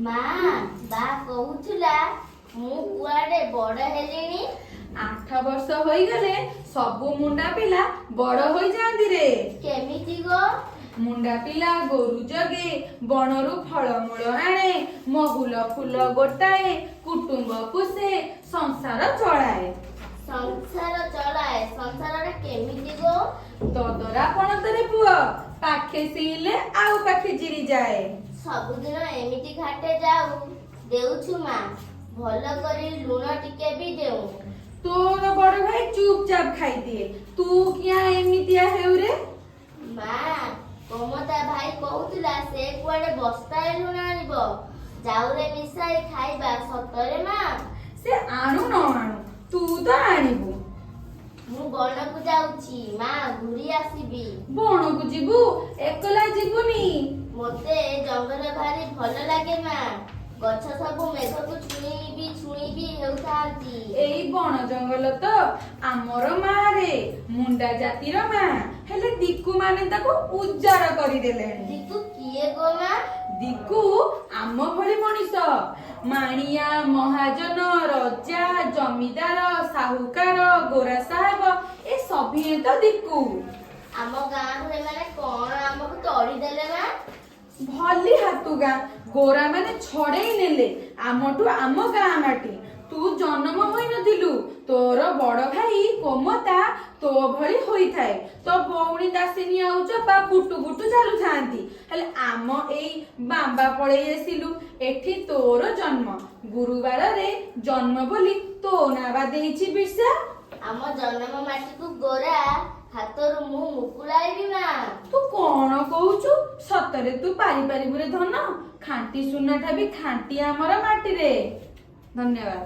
ମା ବା କହୁଥିଲା ମୁଁ କୁଆଡେ ବଡ ହେଲିଣି। 8 ବର୍ଷ ହୋଇଗଲେ ସବୁ ମୁଣ୍ଡା ପିଲା ବଡ ହୋଇଯାଆନ୍ତି ରେ। କେମିତି ଗୋ? ମୁଣ୍ଡା ପିଲା ଗୋରୁ ଜଗେ, ବଣରୁ ଫଳମୂଳ ଆଣେ, ମହୁଲ ଫୁଲ ଗୋଟାଏ, କୁଟୁମ୍ବ ପୋଷେ, ସଂସାର ଚଳାଏ। ସଂସାର ଚଳାଏ? ସଂସାରଟା କେମିତି ଗୋ? ଦଦରା ପଣତରେ ପୁଅ, ପାଖେ ସିଇଲେ ଆଉ ପାଖେ ଚିରି ଯାଏ। ସବୁଦିନ ଏମିତି ଘାଟେ ଯାଉ ଦେଉଛୁ ମା, ଭଲ କରି ଲୁଣ ଟିକେ ବି ଦେଉ। ତୋର ବଡ ଭାଇ ଚୁପଚାପ ଖାଇଦିଏ, ତୁ କିଆ ଏମିତିଆ ହେଉରେ? ମା ମମତା ଭାଇ କହୁଥିଲା ସେ କୁଆଡେ ବସ୍ତାଏ ଲୁଣ ଆଣିବ, ଚାଉରେ ମିଶାଇ ଖାଇବା। ସତରେ ମା? ସେ ଆଣୁ ନ ଆଣୁ ତୁ ତ ଆଣିବୁ। ମୁଁ ବଣକୁ ଯାଉଛି ମା, ଘୁରି ଆସିବି। ବଣକୁ ଯିବୁ? ଏକଲା ଯିବୁନି। ମୋତେ ଜଙ୍ଗଲ ଭାରି ଭଲ ଲାଗେ ମା, ଗଛ ସବୁ ମେଘକୁ ଛୁଇଁବି ହେଉଥାନ୍ତି। ଏଇ ବଣ ଜଙ୍ଗଲ ତ ଆମର ମା ରେ, ମୁଣ୍ଡା ଜାତିର ମା, ହେଲେ ଦିକୁ ମାନେ ତାକୁ ଉଜାଡ କରିଦେଲେଣି। ଦିକୁ କିଏ ଗୋ ମା? ଦିକୁ ଆମ ଭଳି ମଣିଷ, ମାଣିଆ, ମହାଜନ, ରଜା, ଜମିଦାର, ସାହୁକାର, ଗୋରା ସାହେବ, ଏ ସଭିଏଁ ତ ଦିକୁ। ଆମ ଗାଁରୁ ଏମାନେ କଣ ଆମକୁ ତଡ଼ିଦେଲେ ମା? ଭଲି ହାତୁ ଗାଁ ଗୋରା ମାନେ ଛଡେଇ ନେଲେ ଆମଠୁ ଆମ ଗାଁ ମାଟି। ତୁ ଜନ୍ମ ହୋଇନଥିଲୁ, ତୋର ବଡ ଭାଇ କୋମତା ତୋ ଭଳି ହୋଇଥାଏ। ତୋ ଭଉଣୀ ଦାସିନୀ ଆଉ ଚପା ପୁଟୁ ପୁଟୁ ଚାଲୁଥାନ୍ତି, ହେଲେ ଆମ ଏଇ ବାମ୍ବା ପଳେଇ ଆସିଲୁ। ଏଠି ତୋର ଜନ୍ମ, ଗୁରୁବାରରେ ଜନ୍ମ ବୋଲି ତୋ ନାଁ ବା ଦେଇଛି ବିର୍ସା। ଆମ ଜନ୍ମ ମାଟିକୁ ଗୋରା ହାତରୁ ମୁଁ ମୁକୁଳାଇବି ମା। ତୁ କଣ କହୁଛୁ? ସତରେ ତୁ ପାରିପାରିବୁ ରେ ଧନ? ଖାଣ୍ଟି ସୁନାଟା ବି ଖାଣ୍ଟି ଆମର ମାଟିରେ। ଧନ୍ୟବାଦ।